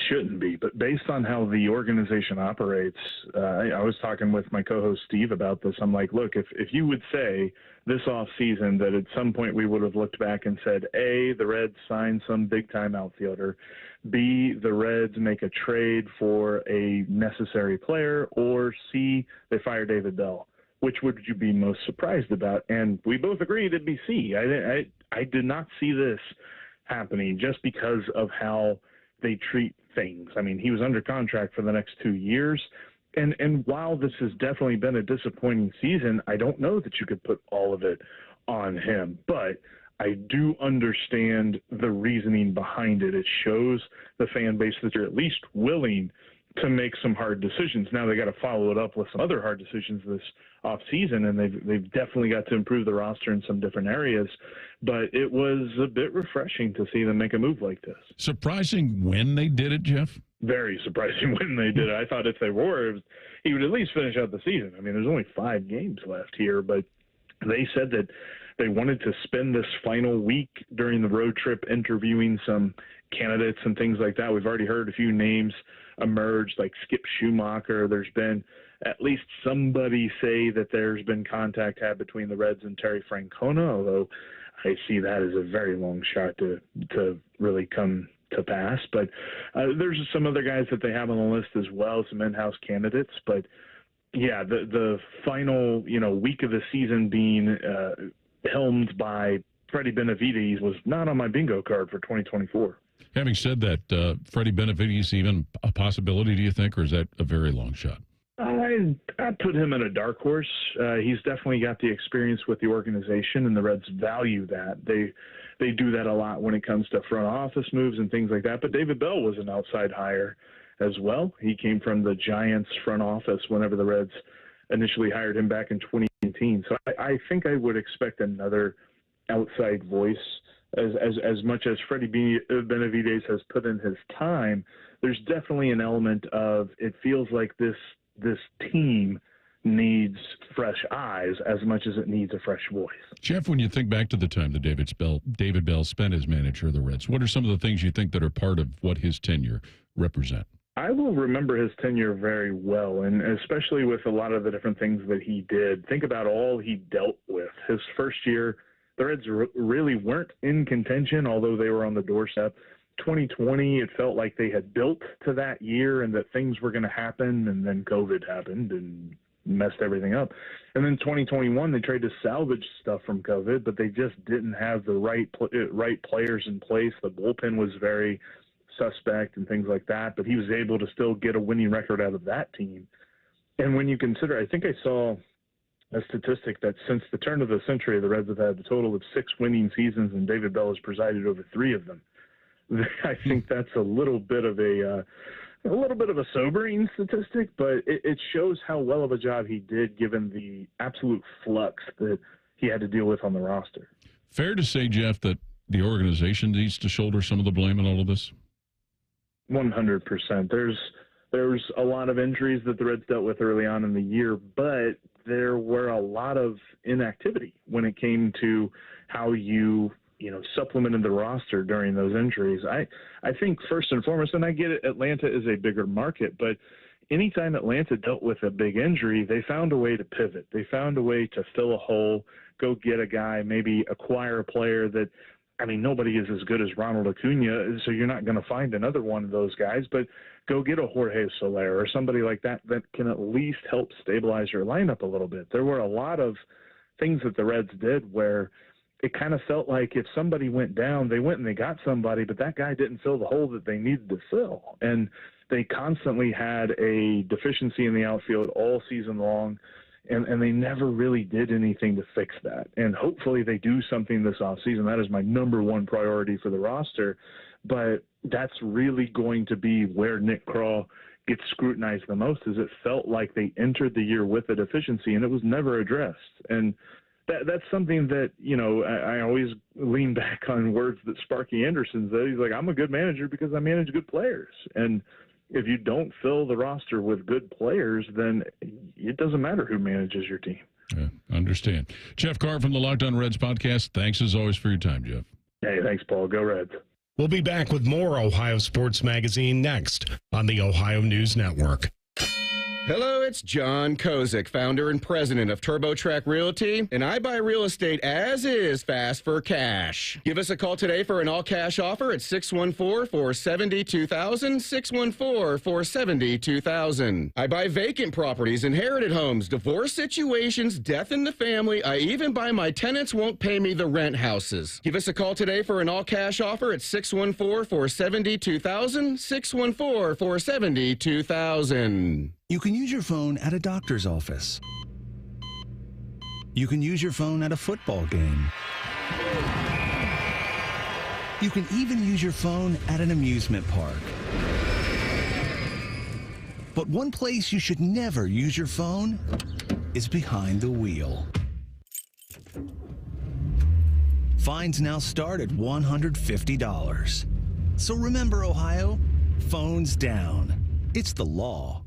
shouldn't be. But based on how the organization operates, I was talking with my co-host Steve about this. I'm like, look, if you would say this offseason that at some point we would have looked back and said, A, the Reds signed some big-time outfielder, B, the Reds make a trade for a necessary player, or C, they fire David Bell. Which would you be most surprised about? And we both agreed it'd be C. I did not see this happening just because of how they treat things. I mean, he was under contract for the next 2 years. And while this has definitely been a disappointing season, I don't know that you could put all of it on him. But I do understand the reasoning behind it. It shows the fan base that you're at least willing to make some hard decisions. Now they got to follow it up with some other hard decisions this offseason, and they've definitely got to improve the roster in some different areas. But it was a bit refreshing to see them make a move like this. Surprising when they did it, Jeff? Very surprising when they did it. I thought if they were, he would at least finish out the season. I mean, there's only 5 games left here, but they said that they wanted to spend this final week during the road trip interviewing some candidates and things like that. We've already heard a few names emerge, like Skip Schumacher. There's been at least somebody say that there's been contact had between the Reds and Terry Francona, although I see that as a very long shot to really come to pass. But there's some other guys that they have on the list as well, some in-house candidates. But yeah, the final week of the season being helmed by Freddie Benavides was not on my bingo card for 2024. Having said that, Freddie Benavides even a possibility, do you think, or is that a very long shot? I'd put him in a dark horse. He's definitely got the experience with the organization, and the Reds value that. They do that a lot when it comes to front office moves and things like that. But David Bell was an outside hire as well. He came from the Giants front office whenever the Reds initially hired him back in 2018. So I think I would expect another outside voice. As much as Freddie Benavides has put in his time, there's definitely an element of it feels like this team needs fresh eyes as much as it needs a fresh voice. Jeff, when you think back to the time that David Bell spent as manager of the Reds, what are some of the things you think that are part of what his tenure represent? I will remember his tenure very well, and especially with a lot of the different things that he did. Think about all he dealt with. His first year, the Reds really weren't in contention, although they were on the doorstep. 2020, it felt like they had built to that year and that things were going to happen, and then COVID happened and messed everything up. And then 2021, they tried to salvage stuff from COVID, but they just didn't have the right players in place. The bullpen was very suspect and things like that, but he was able to still get a winning record out of that team. And when you consider, I think I saw a statistic that since the turn of the century, the Reds have had a total of 6 winning seasons, and David Bell has presided over 3 of them. I think that's a little bit of a sobering statistic, but it shows how well of a job he did given the absolute flux that he had to deal with on the roster. Fair to say, Jeff, that the organization needs to shoulder some of the blame in all of this? 100%. There's a lot of injuries that the Reds dealt with early on in the year, but there were a lot of inactivity when it came to how you supplemented the roster during those injuries. I think first and foremost, and I get it, Atlanta is a bigger market, but anytime Atlanta dealt with a big injury, they found a way to pivot. They found a way to fill a hole, go get a guy, maybe acquire a player that, nobody is as good as Ronald Acuna, so you're not going to find another one of those guys, but go get a Jorge Soler or somebody like that can at least help stabilize your lineup a little bit. There were a lot of things that the Reds did where it kind of felt like if somebody went down, they went and they got somebody, but that guy didn't fill the hole that they needed to fill. And they constantly had a deficiency in the outfield all season long, and they never really did anything to fix that. And hopefully they do something this offseason. That is my number one priority for the roster. But that's really going to be where Nick Krall gets scrutinized the most, is it felt like they entered the year with a deficiency, and it was never addressed. And that's something that, I always lean back on words that Sparky Anderson said. He's like, I'm a good manager because I manage good players. And if you don't fill the roster with good players, then it doesn't matter who manages your team. Yeah, understand. Jeff Carr from the Locked On Reds podcast. Thanks as always for your time, Jeff. Hey, thanks, Paul. Go Reds. We'll be back with more Ohio Sports Magazine next on the Ohio News Network. Hello, it's John Kozik, founder and president of TurboTrack Realty, and I buy real estate as is fast for cash. Give us a call today for an all-cash offer at 614-470-2000, 614-470-2000. I buy vacant properties, inherited homes, divorce situations, death in the family. I even buy my tenants won't pay me the rent houses. Give us a call today for an all-cash offer at 614-470-2000, 614-470-2000. You can use your phone at a doctor's office. You can use your phone at a football game. You can even use your phone at an amusement park. But one place you should never use your phone is behind the wheel. Fines now start at $150. So remember, Ohio, phones down. It's the law.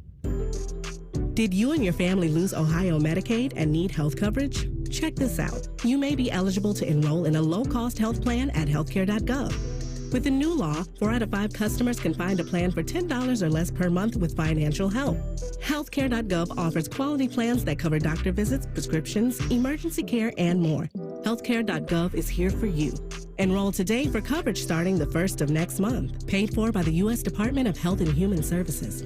Did you and your family lose Ohio Medicaid and need health coverage? Check this out. You may be eligible to enroll in a low-cost health plan at healthcare.gov. With the new law, 4 out of 5 customers can find a plan for $10 or less per month with financial help. Healthcare.gov offers quality plans that cover doctor visits, prescriptions, emergency care, and more. Healthcare.gov is here for you. Enroll today for coverage starting the 1st of next month. Paid for by the U.S. Department of Health and Human Services.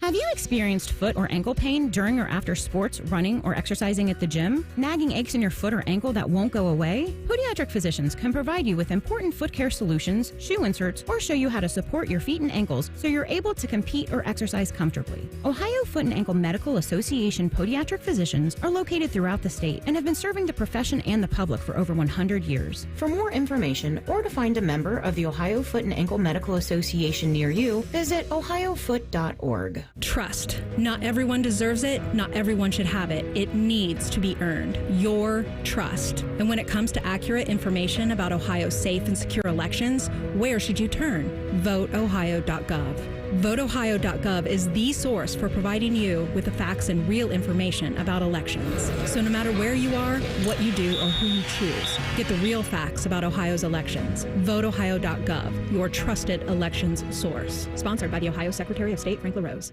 Have you experienced foot or ankle pain during or after sports, running, or exercising at the gym? Nagging aches in your foot or ankle that won't go away? Podiatric physicians can provide you with important foot care solutions, shoe inserts, or show you how to support your feet and ankles so you're able to compete or exercise comfortably. Ohio Foot and Ankle Medical Association podiatric physicians are located throughout the state and have been serving the profession and the public for over 100 years. For more information or to find a member of the Ohio Foot and Ankle Medical Association near you, visit ohiofoot.org. Trust. Not everyone deserves it. Not everyone should have it. It needs to be earned. Your trust. And when it comes to accurate information about Ohio's safe and secure elections, where should you turn? VoteOhio.gov. VoteOhio.gov is the source for providing you with the facts and real information about elections. So no matter where you are, what you do, or who you choose, get the real facts about Ohio's elections. VoteOhio.gov, your trusted elections source. Sponsored by the Ohio Secretary of State, Frank LaRose.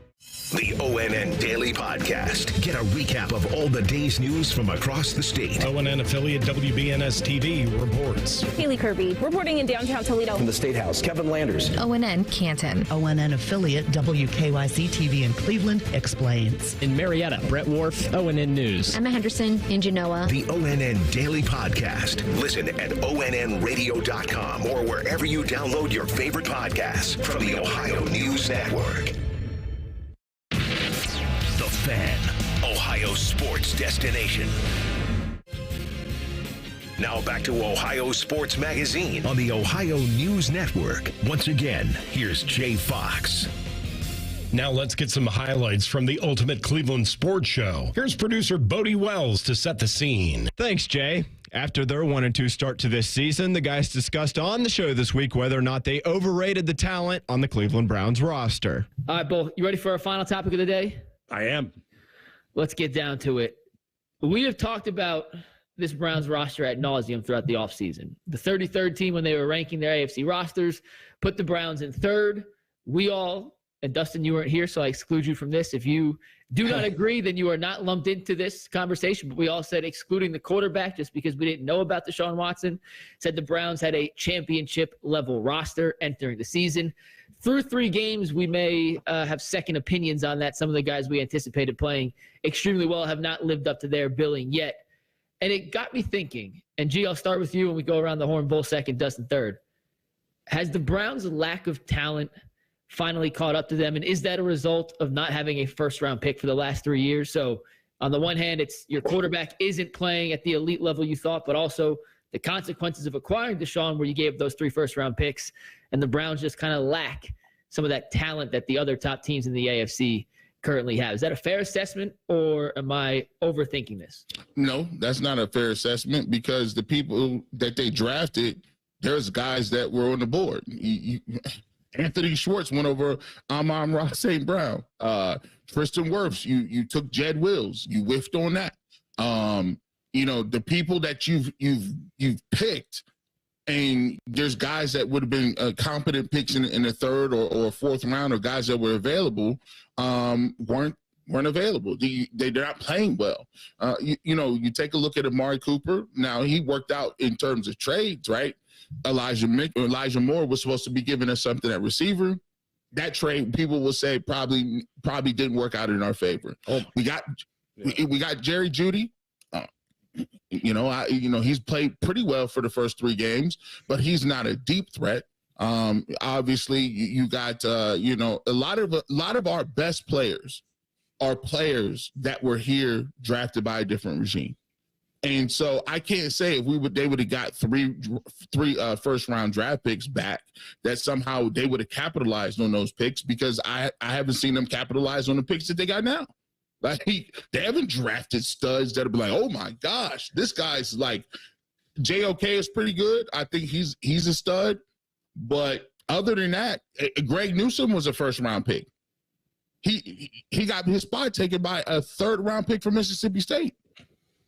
The ONN Daily Podcast. Get a recap of all the day's news from across the state. ONN affiliate WBNS TV reports. Haley Kirby reporting in downtown Toledo. From the State House, Kevin Landers. ONN Canton. ONN affiliate WKYC TV in Cleveland explains. In Marietta, Brett Wharf, ONN News. Emma Henderson in Genoa. The ONN Daily Podcast. Listen at ONNradio.com or wherever you download your favorite podcasts from the Ohio News Network. The Fan, Ohio sports destination. Now back to Ohio Sports Magazine on the Ohio News Network. Once again, here's Jay Fox. Now let's get some highlights from the Ultimate Cleveland Sports Show. Here's producer Bodie Wells to set the scene. Thanks, Jay. After their 1-2 start to this season, the guys discussed on the show this week whether or not they overrated the talent on the Cleveland Browns roster. All right, Bull, you ready for our final topic of the day? I am. Let's get down to it. We have talked about this Browns roster ad nauseum throughout the offseason. The 33rd team, when they were ranking their AFC rosters, put the Browns in third. We all, and Dustin, you weren't here, so I exclude you from this. If you do not agree, then you are not lumped into this conversation. But we all said excluding the quarterback just because we didn't know about Deshaun Watson, said the Browns had a championship-level roster entering the season. Through 3 games, we may have second opinions on that. Some of the guys we anticipated playing extremely well have not lived up to their billing yet. And it got me thinking, and G, I'll start with you and we go around the horn, Bull second, Dustin third. Has the Browns' lack of talent finally caught up to them? And is that a result of not having a first-round pick for the last 3 years? So on the one hand, it's your quarterback isn't playing at the elite level you thought, but also the consequences of acquiring Deshaun where you gave those 3 first-round picks, and the Browns just kind of lack some of that talent that the other top teams in the AFC currently have. Is that a fair assessment, or am I overthinking this? No, that's not a fair assessment because the people that they drafted, there's guys that were on the board. Anthony Schwartz went over Amon-Ra St. Brown. Tristan Wirfs, you took Jed Wills. You whiffed on that. The people that you've picked, and there's guys that would have been competent picks in the third or fourth round, or guys that were available weren't available. They're not playing well. You take a look at Amari Cooper. Now, he worked out in terms of trades, right? Elijah Moore was supposed to be giving us something at receiver. That trade, people will say, probably didn't work out in our favor. We got Jerry Jeudy. He's played pretty well for the first 3 games, but he's not a deep threat. Obviously, you got a lot of our best players are players that were here drafted by a different regime. And so I can't say if they would have got three first-round draft picks back, that somehow they would have capitalized on those picks, because I haven't seen them capitalize on the picks that they got now. Like, they haven't drafted studs that'll be like, oh my gosh, this guy's like, JOK is pretty good. I think he's a stud. But other than that, Greg Newsome was a first-round pick. He got his spot taken by a third-round pick from Mississippi State.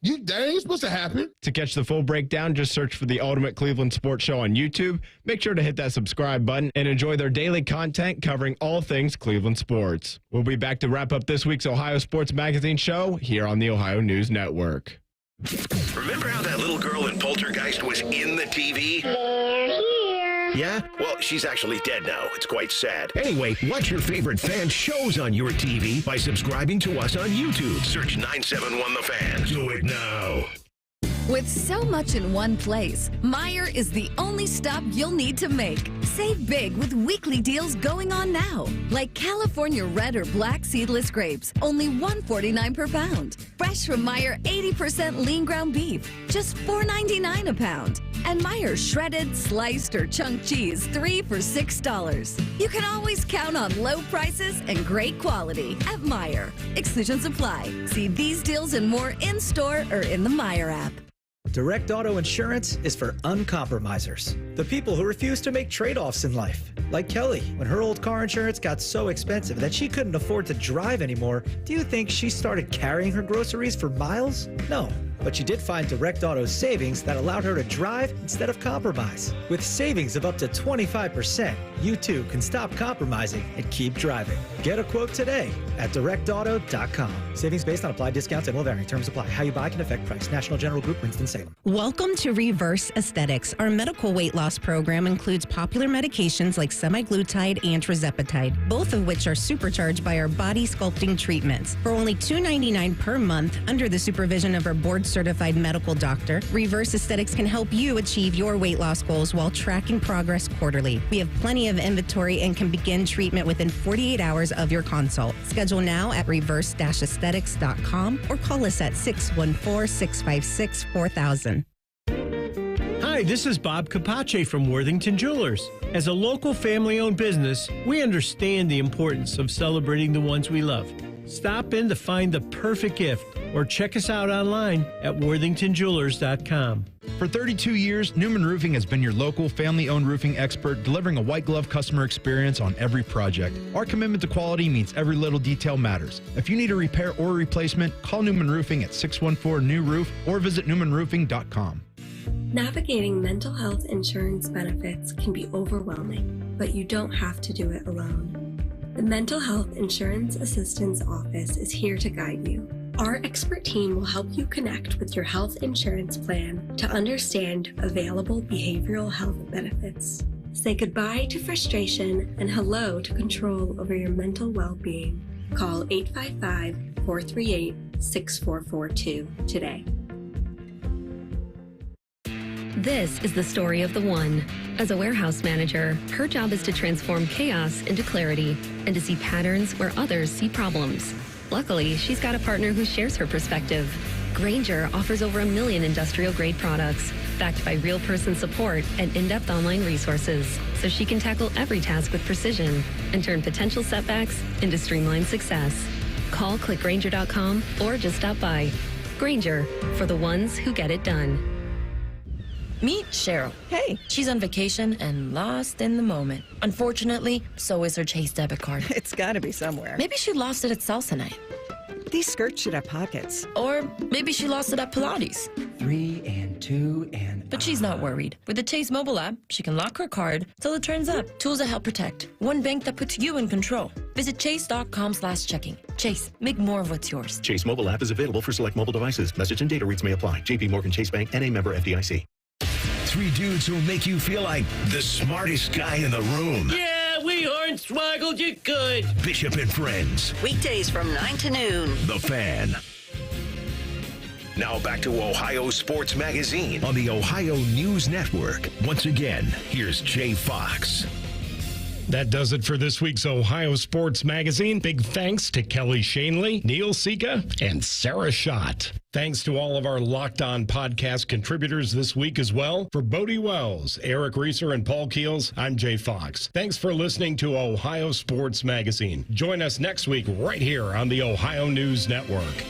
That ain't supposed to happen. To catch the full breakdown, just search for the Ultimate Cleveland Sports Show on YouTube. Make sure to hit that subscribe button and enjoy their daily content covering all things Cleveland sports. We'll be back to wrap up this week's Ohio Sports Magazine show here on the Ohio News Network. Remember how that little girl in Poltergeist was in the TV? Yeah? Well, she's actually dead now. It's quite sad. Anyway, watch your favorite fan shows on your TV by subscribing to us on YouTube. Search 971 The Fan. Do it now. With so much in one place, Meijer is the only stop you'll need to make. Save big with weekly deals going on now. Like California red or black seedless grapes, only $1.49 per pound. Fresh from Meijer 80% lean ground beef, just $4.99 a pound. And Meijer shredded, sliced, or chunk cheese, 3 for $6. You can always count on low prices and great quality at Meijer. Exclusions apply. See these deals and more in-store or in the Meijer app. Direct Auto Insurance is for uncompromisers, the people who refuse to make trade-offs in life. Like Kelly, when her old car insurance got so expensive that she couldn't afford to drive anymore, do you think she started carrying her groceries for miles? No. But she did find Direct Auto's savings that allowed her to drive instead of compromise. With savings of up to 25%, you too can stop compromising and keep driving. Get a quote today at directauto.com. Savings based on applied discounts and will vary. Terms apply. How you buy can affect price. National General Group, Winston-Salem. Welcome to Reverse Aesthetics. Our medical weight loss program includes popular medications like semaglutide and tirzepatide, both of which are supercharged by our body sculpting treatments. For only $2.99 per month, under the supervision of our board-certified medical doctor, Reverse Aesthetics can help you achieve your weight loss goals while tracking progress quarterly. We have plenty of inventory and can begin treatment within 48 hours of your consult. Schedule now at reverse-aesthetics.com or call us at 614-656-4000. Hi, this is Bob Capace from Worthington Jewelers. As a local family-owned business, we understand the importance of celebrating the ones we love. Stop in to find the perfect gift or check us out online at worthingtonjewelers.com. For 32 years, Newman Roofing has been your local family-owned roofing expert, delivering a white glove customer experience on every project. Our commitment to quality means every little detail matters. If you need a repair or replacement, call Newman Roofing at 614-NEW-ROOF or visit newmanroofing.com. Navigating mental health insurance benefits can be overwhelming, but you don't have to do it alone. The Mental Health Insurance Assistance Office is here to guide you. Our expert team will help you connect with your health insurance plan to understand available behavioral health benefits. Say goodbye to frustration and hello to control over your mental well-being. Call 855-438-6442 today. This is the story of the one. As a warehouse manager, her job is to transform chaos into clarity and to see patterns where others see problems. Luckily, she's got a partner who shares her perspective. Grainger offers over 1 million industrial-grade products, backed by real-person support and in-depth online resources, so she can tackle every task with precision and turn potential setbacks into streamlined success. Call clickgrainger.com or just stop by. Grainger, for the ones who get it done. Meet Cheryl. Hey. She's on vacation and lost in the moment. Unfortunately, so is her Chase debit card. It's gotta be somewhere. Maybe she lost it at salsa night. These skirts should have pockets. Or maybe she lost it at Pilates. 3 and 2 and... But she's not worried. With the Chase mobile app, she can lock her card till it turns up. Tools that help protect. One bank that puts you in control. Visit chase.com/checking. Chase, make more of what's yours. Chase mobile app is available for select mobile devices. Message and data rates may apply. JP Morgan Chase Bank, N.A. member FDIC. 3 dudes who'll make you feel like the smartest guy in the room. Yeah, we hornswoggled you good. Bishop and Friends. Weekdays from 9 to noon. The Fan. Now back to Ohio Sports Magazine on the Ohio News Network. Once again, here's Jay Fox. That does it for this week's Ohio Sports Magazine. Big thanks to Kelly Shanley, Neil Sika, and Sarah Schott. Thanks to all of our Locked On podcast contributors this week as well. For Bodie Wells, Eric Reeser, and Paul Keels, I'm Jay Fox. Thanks for listening to Ohio Sports Magazine. Join us next week right here on the Ohio News Network.